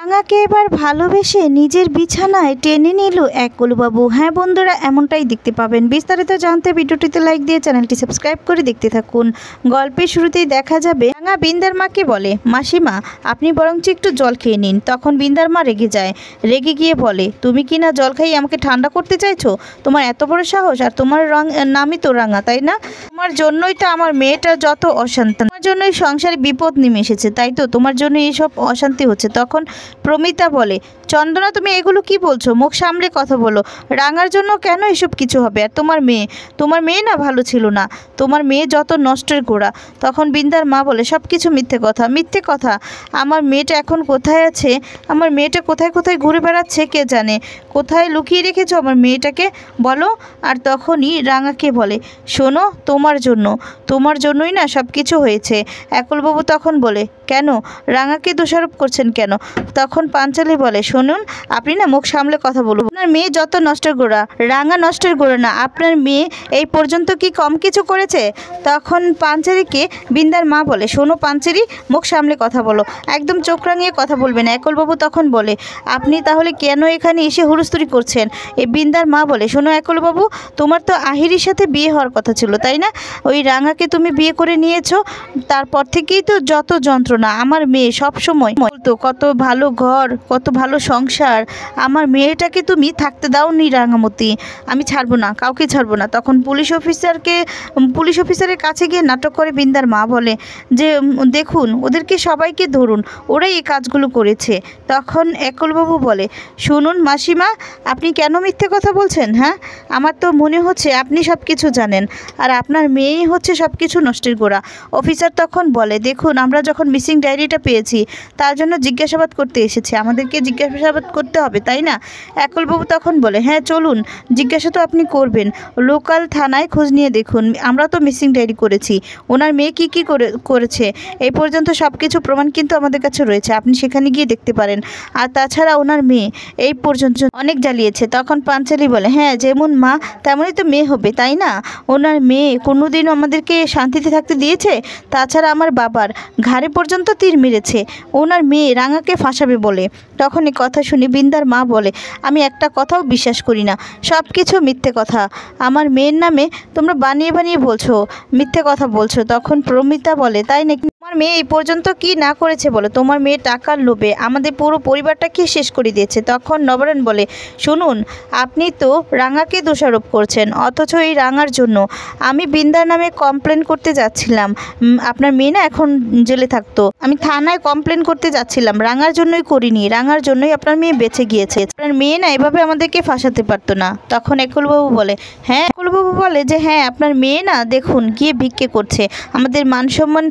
রাঙাকে এবার ভালোবেসে নিজের বিছানায় টেনে নিল একলবাবু। হ্যাঁ বন্ধুরা, এমনটাই দেখতে পাবেন। বিস্তারিত জানতে ভিডিওটিতে লাইক দিয়ে চ্যানেলটি সাবস্ক্রাইব করে দেখতে থাকুন। গল্পের শুরুতেই দেখা যাবে রাঙা বিন্দার মাকে বলে, মাসিমা আপনি বরঞ্চ একটু জল খেয়ে নিন। তখন বিন্দার মা রেগে যায়, রেগে গিয়ে বলে, তুমি কি না জল খাইয়ে আমাকে ঠান্ডা করতে চাইছো? তোমার এত বড় সাহস! আর তোমার নামই তো রাঙা, তাই না? তোমার জন্যই তো আমার মেয়েটা যত অশান্তি, তোমার জন্যই সংসারে বিপদ নেমে এসেছে, তাই তো তোমার জন্য এইসব অশান্তি হচ্ছে। তখন প্রমিতা বলে, চন্দনা তুমি এগুলো কি বলছো? মুখ সামলে কথা বলো। রাঙার জন্য কেন এসব কিছু হবে? আর তোমার মেয়ে না ভালো ছিল না, তোমার মেয়ে যত নষ্টের গোড়া। তখন বিন্দার মা বলে, সব কিছু মিথ্যে কথা। আমার মেয়েটা এখন কোথায় আছে? আমার মেয়েটা কোথায় কোথায় ঘুরে বেড়াচ্ছে কে জানে। কোথায় লুকিয়ে রেখেছো আমার মেয়েটাকে বলো। আর তখনই রাঙাকে বলে, শোনো তোমার জন্যই না সব কিছু হয়েছে। একলবাবু তখন বলে, কেন? রাঙাকে দোষারোপ করছেন কেন? তখন পাঞ্চালি বলে, শুনুন আপনি না মুখ সামলে কথা বলুন। আপনার মেয়ে যত নষ্টের গোড়া, রাঙা নষ্টের গোড়া না। আপনার মেয়ে এই পর্যন্ত কি কম কিছু করেছে? তখন পাঞ্চালিকে বিন্দার মা বলে, শোনো পাঞ্চালি, মুখ সামলে কথা বলো, একদম চোখ রাঙিয়ে কথা বলবেন। একলবাবু তখন বলে, আপনি তাহলে কেন এখানে এসে হুড়ুস্তুরি করছেন? এই বিন্দার মা বলে, শোনো একলবাবু, তোমার তো আহিরির সাথে বিয়ে হওয়ার কথা ছিল, তাই না? ওই রাঙাকে তুমি বিয়ে করে নিয়েছো, তারপর থেকেই তো যত যন্ত্রণা। আমার মেয়ে সবসময় বলতো কত ভালো ঘর, কত ভালো সংসার, আমার মেয়েটাকে তুমি থাকতে দাওনি রাঙামতি। আমি ছাড়বো না, কাউকে ছাড়বো না। তখন পুলিশ অফিসারের কাছে গিয়ে নাটক করে বিন্দার মা বলে যে, দেখুন ওদেরকে সবাইকে ধরুন, ওরাই এই কাজগুলো করেছে। তখন একলবাবু বলে, শুনুন মাসিমা, আপনি কেন মিথ্যে কথা বলছেন? হ্যাঁ, আমার তো মনে হচ্ছে আপনি সব কিছু জানেন, আর আপনার মেয়েই হচ্ছে সব কিছু নষ্টের গোড়া। অফিসার তখন বলে, দেখুন আমরা যখন মিসিং ডায়েরিটা পেয়েছি তার জন্য জিজ্ঞাসাবাদ করতে এসেছি, আমাদেরকে জিজ্ঞাসাবাদ করতে হবে, তাই না? একলবাবু তখন বলে, হ্যাঁ চলুন, জিজ্ঞাসা তো আপনি করবেন, লোকাল থানায় খোঁজ নিয়ে দেখুন, আমরা তো মিসিং ডায়েরি করেছি, ওনার মেয়ে কি করেছে এই পর্যন্ত সব কিছু প্রমাণ কিন্তু আমাদের কাছে রয়েছে, আপনি সেখানে গিয়ে দেখতে পারেন। আর তাছাড়া ওনার মেয়ে এই পর্যন্ত অনেক জ্বালিয়েছে। তখন পাঞ্চালি বলে, হ্যাঁ যেমন মা তেমনই তো মেয়ে হবে, তাই না? ওনার মেয়ে কোনোদিনও আমাদেরকে শান্তিতে থাকতে দিয়েছে? তাছাড়া আমার বাবার ঘাড়ে পর্যন্ত তীর মেরেছে ওনার মেয়ে রাঙাকে ফাঁসাবে বলে। তখন এই কথা শুনে বিন্দার মা বলে, আমি একটা কথাও বিশ্বাস করি না, সব কিছু মিথ্যে কথা। আমার মেয়ের নামে তোমরা বানিয়ে বানিয়ে বলছো, মিথ্যে কথা বলছো। তখন প্রমিতা বলে, তাই নাকি? তোমার মেয়ে এই পর্যন্ত কি না করেছে বলো? তোমার মেয়ে টাকার লোভে আমাদের পুরো পরিবারটাকে শেষ করে দিয়েছে। তখন নবরণ বলে, শুনুন আপনি তো রাঙাকে দোষারোপ করছেন, অথচ এই রাঙার জন্য আমি বিন্দার নামে কমপ্লেন করতে যাচ্ছিলাম। আপনার মেয়ে না এখন জেলে থাকতো, আমি থানায় কমপ্লেন করতে যাচ্ছিলাম, রাঙার জন্যই করিনি, রাঙার জন্যই আপনার মেয়ে বেঁচে গিয়েছে। আপনার মেয়ে না এভাবে আমাদেরকে ফাঁসাতে পারতো না। তখন একলবাবু বলে, হ্যাঁ আপনার মেয়ে না দেখুন গিয়ে ভিক্ষে করছে, আমাদের মান সম্মান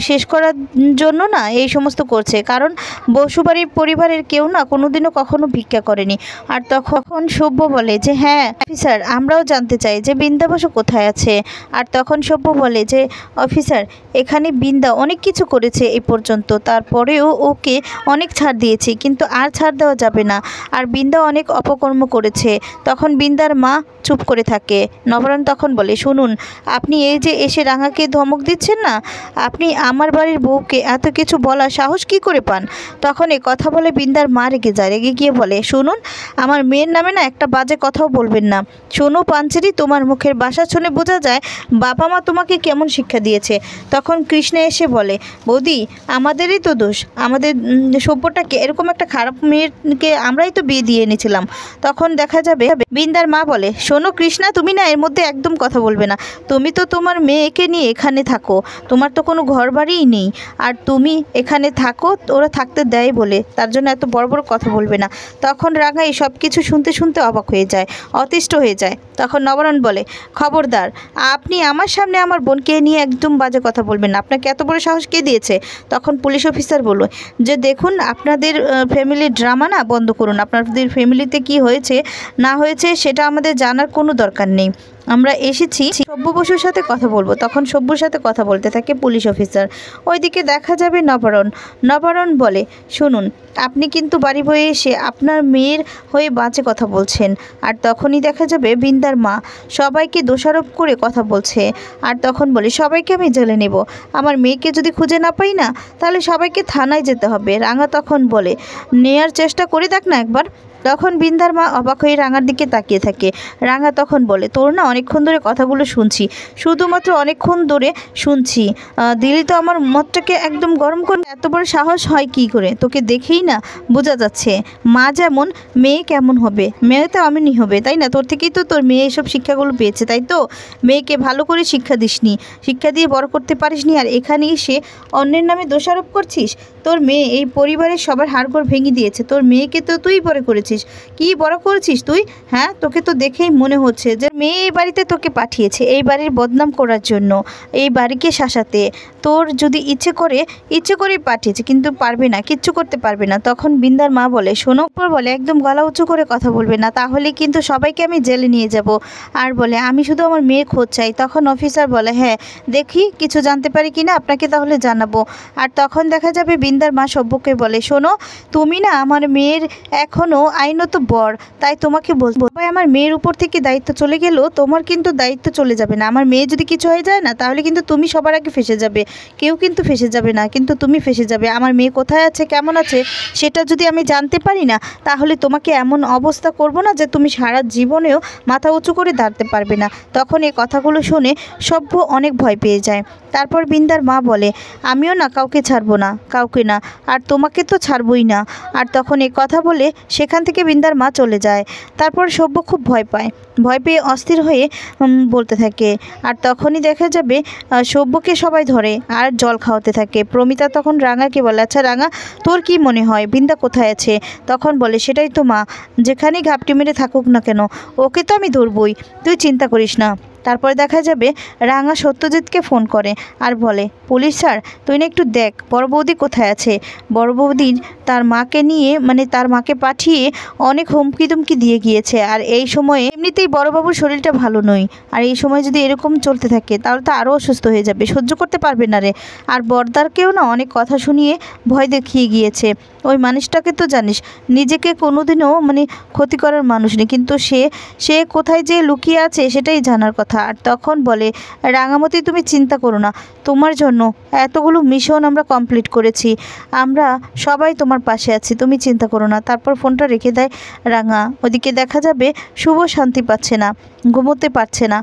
শেষ করার জন্য না এই সমস্ত করছে, কারণ বসুবাড়ির পরিবারের কেউ না কোনোদিনও কখনো ভিক্ষা করেনি। আর তখন সভ্য বলে যে, হ্যাঁ অফিসার আমরাও জানতে চাই যে বিন্দা বসু কোথায় আছে। আর তখন সভ্য বলে যে, অফিসার এখানে বিন্দা অনেক কিছু করেছে এই পর্যন্ত, তারপরেও ওকে অনেক ছাড় দিয়েছি, কিন্তু আর ছাড় দেওয়া যাবে না, আর বিন্দা অনেক অপকর্ম করেছে। তখন বিন্দার মা চুপ করে থাকে। নবরণ তখন বলে, শুনুন আপনি এই যে এসে রাঙাকে ধমক দিচ্ছেন না, আপনি আমার বাড়ির বউকে এত কিছু বলার সাহস কি করে পান? তখন এই কথা বলে বিন্দার মা রেগে যায়, রেগে গিয়ে বলে, শুনুন আমার মেয়ের নামে না একটা বাজে কথাও বলবেন না। শোনো পাঞ্চালি, তোমার মুখের ভাষা শুনে বোঝা যায় বাবা মা তোমাকে কেমন শিক্ষা দিয়েছে। তখন কৃষ্ণা এসে বলে, বৌদি আমাদেরই তো দোষ, আমাদের সভ্যটাকে এরকম একটা খারাপ মেয়েকে আমরাই তো বিয়ে দিয়ে এনেছিলাম। তখন দেখা যাবে বিন্দার মা বলে, শোনো কৃষ্ণা, তুমি না এর মধ্যে একদম কথা বলবে না, তুমি তো তোমার মেয়েকে নিয়ে এখানে থাকো, তোমার তো কোনো ঘর বাড়িই নেই, আর তুমি এখানে থাকো ওরা থাকতে দেয় বলে, তার জন্য এত বড় বড় কথা বলবে না। তখন রাঙা এই সব কিছু শুনতে শুনতে অবাক হয়ে যায়, অতিষ্ঠ হয়ে যায়। তখন নবরণ বলে, খবরদার আপনি আমার সামনে আমার বোনকে নিয়ে একদম বাজে কথা বলবেন না, আপনাকে এত বড় সাহস কে দিয়েছে? তখন পুলিশ অফিসার বলল যে, দেখুন আপনাদের ফ্যামিলির ড্রামা না বন্ধ করুন, আপনাদের ফ্যামিলিতে কি হয়েছে না হয়েছে সেটা আমাদের জানার কোনো দরকার নেই। আমরা এসেছি সব্য বসুর সাথে কথা বলবো। তখন সব্যর সাথে কথা বলতে থাকে পুলিশ অফিসার। ওইদিকে দেখা যাবে নবারণ বলে, শুনুন, আপনি কিন্তু বাড়ি বয়ে এসে আপনার মেয়ের হয়ে বাজে কথা বলছেন। আর তখনই দেখা যাবে বৃন্দার মা সবাইকে দোষারোপ করে কথা বলছে। আর তখন বলে, সবাইকে আমি জেলে নেব, আমার মেয়েকে যদি খুঁজে না পাই না তাহলে সবাইকে থানায় যেতে হবে। রাঙা তখন বলে, নেয়ার চেষ্টা করে দেখ না একবার। তখন বৃন্দার মা অবাক হয়ে রাঙার দিকে তাকিয়ে থাকে। রাঙা তখন বলে, তোর না অনেকক্ষণ ধরে কথাগুলো শুনছি, শুধুমাত্র অনেকক্ষণ ধরে শুনছি, দিলি তো আমার মতটাকে একদম গরম করে। এত বড় সাহস হয় কি করে? তোকে দেখেই না বোঝা যাচ্ছে মা যেমন মেয়ে কেমন হবে, মেয়ে তো এমনই হবে, তাই না? তোর থেকেই তো তোর মেয়ে এসব শিক্ষাগুলো পেয়েছে, তাই তো? মেয়েকে ভালো করে শিক্ষা দিসনি, শিক্ষা দিয়ে বড় করতে পারিসনি, আর এখানে এসে অন্যের নামে দোষারোপ করছিস। তোর মেয়ে এই পরিবারের সবার হাড়গোড় ভেঙে দিয়েছে, তোর মেয়েকে তো তুই বড় করেছিস। কি বড় করেছিস তুই? হ্যাঁ, তোকে তো দেখেই মনে হচ্ছে যে মেয়ে এই বাড়িতে তোকে পাঠিয়েছে এই বাড়ির বদনাম করার জন্য, এই বাড়িকে শাসাতে। তোর যদি ইচ্ছে করেই পাঠিয়েছে, কিন্তু পারবে না, কিচ্ছু করতে পারবে না। তখন বৃন্দার মা বলে, শোনো, বলে একদম গলা উঁচু করে কথা বলবে না, তাহলে কিন্তু সবাইকে আমি জেলে নিয়ে যাব। আর বলে, আমি শুধু আমার মেয়ের খোঁজ চাই। তখন অফিসার বলে, হ্যাঁ, দেখি কিছু জানতে পারি কিনা, আপনাকে তাহলে জানাবো। আর তখন দেখা যাবে বৃন্দার মা সব্যকে বলে, শোনো, তুমি না আমার মেয়ের এখনও আইনত বর, তাই তোমাকে বলবো, আমার মেয়ের উপর থেকে দায়িত্ব চলে গেলেও তোমার কিন্তু দায়িত্ব চলে যাবে না। আমার মেয়ে যদি কিছু হয়ে যায় না তাহলে কিন্তু তুমি সবার আগে ফেসে যাবে, কেউ কিন্তু ফেসে যাবে না, কিন্তু তুমি ফেসে যাবে। আমার মেয়ে কোথায় আছে, কেমন আছে, সেটা যদি আমি জানতে পারি না তাহলে তোমাকে এমন অবস্থা করব না যে তুমি সারা জীবনেও মাথা উঁচু করে দাঁড়াতে পারবে না। তখন এই কথাগুলো শুনে সভ্য অনেক ভয় পেয়ে যায়। তারপর বৃন্দার মা বলে, আমিও না কাউকে ছাড়বো না, কাউকে না, আর তোমাকে তো ছাড়বই না। আর তখন এই কথা বলে সেখান থেকে বৃন্দার মা চলে যায়। তারপর সভ্য খুব ভয় পেয়ে অস্থির হয়ে বলতে থাকে। আর তখনই দেখা যাবে সভ্যকে সবাই ধরে আর জল খাওয়াতে থাকে। প্রমিতা তখন রাঙাকে বলে, আচ্ছা রাঙা, তোর কি মনে হয় বৃন্দা কোথায় আছে? তখন বলে, সেটাই তো মা, যেখানেই ঘাপটি মেরে থাকুক না কেন, ওকে তো আমি ধরবই, তুই চিন্তা করিস না। তারপরে দেখা যাবে রাঙা সত্যজিৎকে ফোন করে আর বলে, পুলিশ স্যার, তুই না একটু দেখ বড় বৌদি কোথায় আছে। বড় বৌদির তার মাকে নিয়ে, মানে তার মাকে পাঠিয়ে অনেক হুমকি তুমকি দিয়ে গিয়েছে। আর এই সময়ে এমনিতেই বড়বাবুর শরীরটা ভালো নয়, আর এই সময় যদি এরকম চলতে থাকে তাহলে তো আরও অসুস্থ হয়ে যাবে, সহ্য করতে পারবে না রে। আর বর্দারকেও না অনেক কথা শুনিয়ে ভয় দেখিয়ে গিয়েছে। ওই মানুষটাকে তো জানিস, নিজেকে কোনোদিনও মানে ক্ষতি করার মানুষ নেই, কিন্তু সে কোথায় যে লুকিয়ে আছে সেটাই জানার কথা। আর তখন বলে, রাঙামতি, তুমি চিন্তা করো না, তোমার জন্য এতগুলো মিশন আমরা কমপ্লিট করেছি, আমরা সবাই তোমার পাশে আছি, তুমি চিন্তা করো না। তারপর ফোনটা রেখে দেয় রাঙা। ওদিকে দেখা যাবে শুভ শান্তি পাচ্ছে না, ঘুমোতে পারছে না,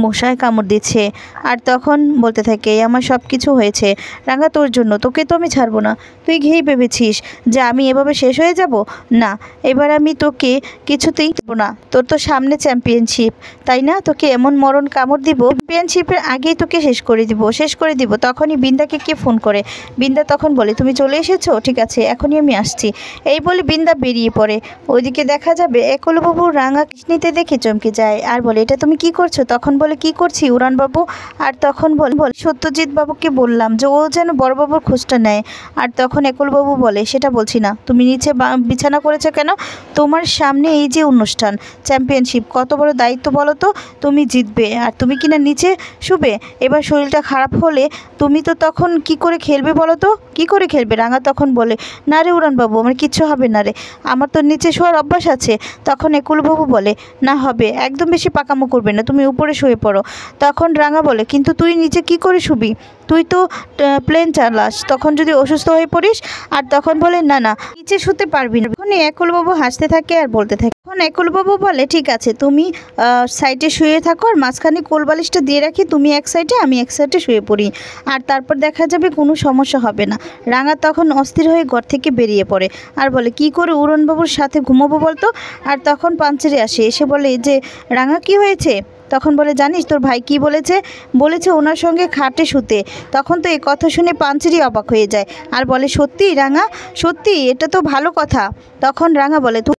মশায় কামড় দিচ্ছে। আর তখন বলতে থাকে, আমার সব কিছু হয়েছে রাঙা তোর জন্য, তোকে তো আমি ছাড়বো না। তুই ঘেই ভেবেছিস যে আমি এভাবে শেষ হয়ে যাব? না, এবার আমি তোকে কিছুতেই দেবো না। তোর তো সামনে চ্যাম্পিয়নশিপ, তাই না? তোকে এমন মরণ কামড় দিব, চ্যাম্পিয়নশিপের আগেই তোকে শেষ করে দিব। তখনই বৃন্দাকে কে ফোন করে। বৃন্দা তখন বলে, তুমি চলে এসেছো, ঠিক আছে, এখনই আমি আসছি। এই বলে বৃন্দা বেরিয়ে পড়ে। ওইদিকে দেখা যাবে একলবাবু রাঙা কৃষ্ণিতে দেখে চমকে যায় আর বলে, এটা তুমি কি করছো? তখন বলে, কি করছি উড়ানবাবু? আর তখন বলে, সত্যজিৎ বাবুকে বললাম যে ও যেন বড়বাবুর খোঁজটা নেয়। আর তখন একলবাবু বলে, সেটা বলছি না, তুমি নিচে বিছানা করেছো কেন? তোমার সামনে এই যে অনুষ্ঠান, চ্যাম্পিয়নশিপ, কত বড় দায়িত্ব বলো তো, তুমি জিতবে আর তুমি কিনা নিচে শুবে। এবার শরীরটা খারাপ হলে তুমি তো তখন কি করে খেলবে বলো তো, কি করে খেলবে? রাঙা তখন বলে, না রে উড়ানবাবু, আমার কিচ্ছু হবে না রে, আমার তো নিচে শোয়ার অভ্যাস আছে। তখন একুলবাবু বলে, না হবে, একদম বেশি পাকামো করবে না, তুমি উপরে শুয়ে পড়ো। তখন রাঙা বলে, কিন্তু তুই নিচে কি করে শুবি? তুই তো প্লেন চালাস, তখন যদি অসুস্থ হয়ে পড়িস। আর তখন বলে, না না, নিচে শুতে পারবি না। তখন একলবাবু হাসতে থাকে আর বলতে থাকে। তখন একলবাবু বলে, ঠিক আছে, তুমি সাইডে শুয়ে থাকো, আর মাঝখানে কোলবালিশটা দিয়ে রাখি, তুমি এক সাইডে, আমি এক সাইডে শুয়ে পড়ি, আর তারপর দেখা যাবে কোনো সমস্যা হবে না। রাঙা তখন অস্থির হয়ে ঘর থেকে বেরিয়ে পড়ে আর বলে, কি করে উড়নবাবুর সাথে ঘুমাবো বলতো? আর তখন পাঞ্চেরি আসে, এসে বলে যে, রাঙা কি হয়েছে? তখন বলে, জানিস তোর ভাই কি বলেছে ওনার সঙ্গে খাটে শুতে। তখন তো এই কথা শুনে পাঞ্চেরি অবাক হয়ে যায় আর বলে, সত্যি রাঙা, সত্যি? এটা তো ভালো কথা। তখন রাঙা বলে,